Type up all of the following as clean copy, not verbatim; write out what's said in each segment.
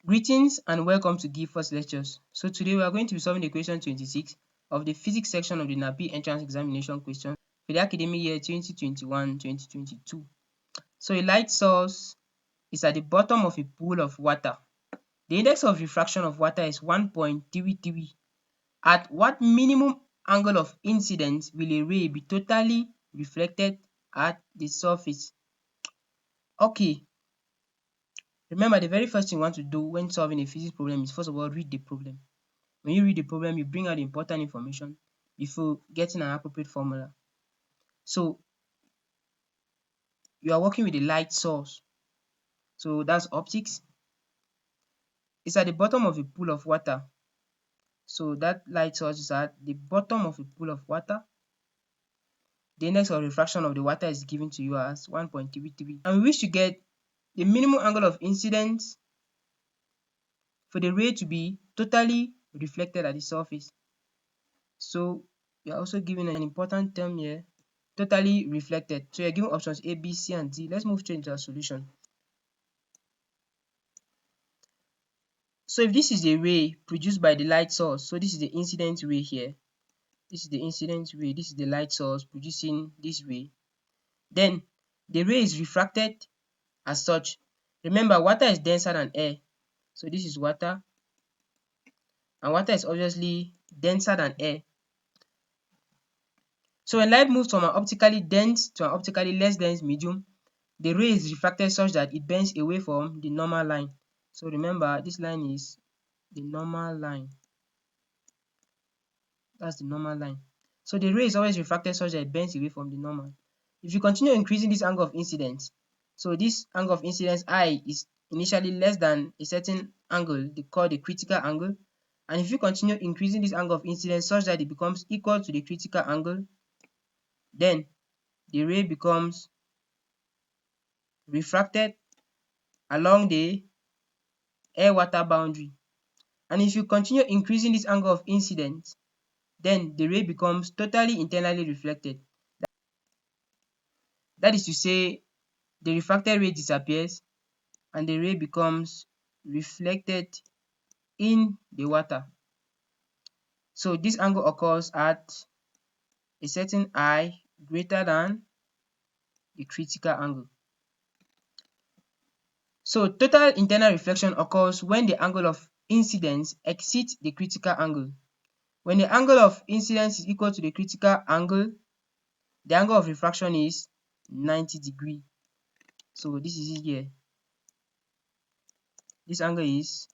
Greetings and welcome to GILFORD'S lectures. So today we are going to be solving the question 26 of the physics section of the NAHPI entrance examination question for the academic year 2021-2022. So a light source is at the bottom of a pool of water. The index of refraction of water is 1.33. At what minimum angle of incidence will a ray be totally reflected at the surface? Okay, remember the very first thing you want to do when solving a physics problem is first of all read the problem. When you read the problem, you bring out the important information before getting an appropriate formula. So you are working with a light source. So that's optics. It's at the bottom of a pool of water. So that light source is at the bottom of a pool of water. The index of refraction of the water is given to you as 1.33. And we wish to get the minimum angle of incidence for the ray to be totally reflected at the surface. So we are also given an important term here, totally reflected. So you're given options A, B, C, and D. Let's move straight into our solution. So if this is a ray produced by the light source, so this is the incident ray here. This is the incident ray. This is the light source producing this ray. Then the ray is refracted as such. Remember, water is denser than air. So this is water. And water is obviously denser than air. So when light moves from an optically dense to an optically less dense medium, the ray is refracted such that it bends away from the normal line. So remember, this line is the normal line. That's the normal line. So the ray is always refracted such that it bends away from the normal. If you continue increasing this angle of incidence, so this angle of incidence I is initially less than a certain angle called the critical angle. And if you continue increasing this angle of incidence such that it becomes equal to the critical angle, then the ray becomes refracted along the air-water boundary. And if you continue increasing this angle of incidence, then the ray becomes totally internally reflected. That is to say, the refracted ray disappears and the ray becomes reflected in the water. So this angle occurs at a certain I greater than the critical angle. So total internal reflection occurs when the angle of incidence exceeds the critical angle. When the angle of incidence is equal to the critical angle, the angle of refraction is 90 degrees. So this is it here. This angle is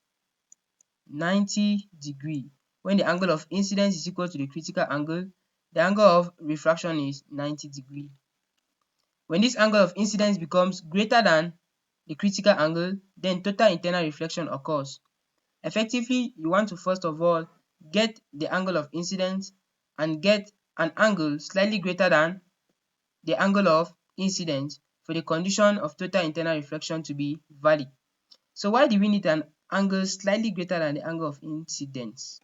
90 degrees. When the angle of incidence is equal to the critical angle, the angle of refraction is 90 degrees. When this angle of incidence becomes greater than the critical angle, then total internal reflection occurs. Effectively, you want to first of all get the angle of incidence and get an angle slightly greater than the angle of incidence for the condition of total internal reflection to be valid. So why do we need an angle slightly greater than the angle of incidence?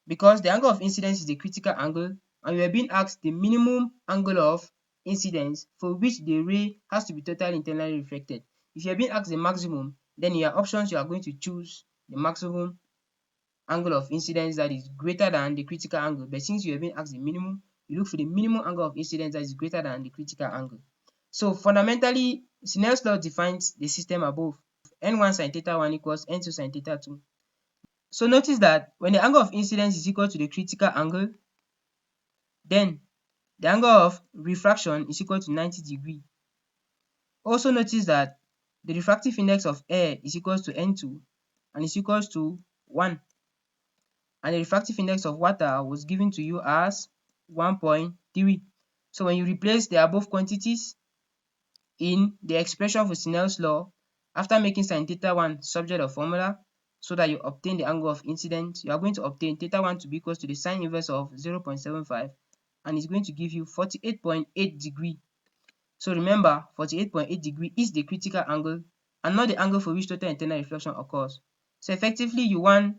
Because the angle of incidence is the critical angle and we are being asked the minimum angle of incidence for which the ray has to be totally internally reflected. If you are being asked the maximum, then in your options you are going to choose the maximum angle of incidence that is greater than the critical angle. But since you are being asked the minimum, you look for the minimum angle of incidence that is greater than the critical angle. So fundamentally, Snell's law defines the system above. N1 sin theta 1 equals N2 sin theta 2. So notice that when the angle of incidence is equal to the critical angle, then the angle of refraction is equal to 90 degrees. Also notice that the refractive index of air is equal to N2 and is equals to 1. And the refractive index of water was given to you as 1.3. So when you replace the above quantities in the expression for Snell's law, after making sin theta 1 subject of formula, so that you obtain the angle of incidence, you are going to obtain theta 1 to be equal to the sine inverse of 0.75 and it's going to give you 48.8 degrees. So remember, 48.8 degrees is the critical angle and not the angle for which total internal reflection occurs. So effectively, you want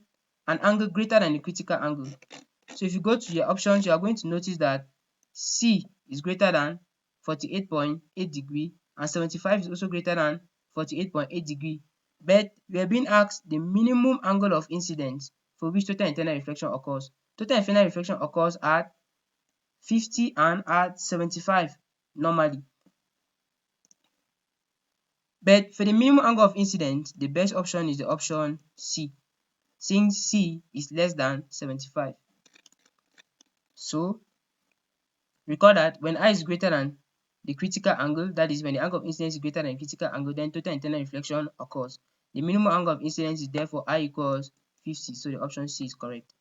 an angle greater than the critical angle. So if you go to your options, you are going to notice that C is greater than 48.8 degrees and 75 is also greater than 48.8 degrees. But we are being asked the minimum angle of incidence for which total internal reflection occurs. Total internal reflection occurs at 50 and at 75 normally. But for the minimum angle of incidence, the best option is the option C, since C is less than 75. So recall that when I is greater than the critical angle, that is when the angle of incidence is greater than the critical angle, then total internal reflection occurs. The minimum angle of incidence is therefore I equals 50, so the option C is correct.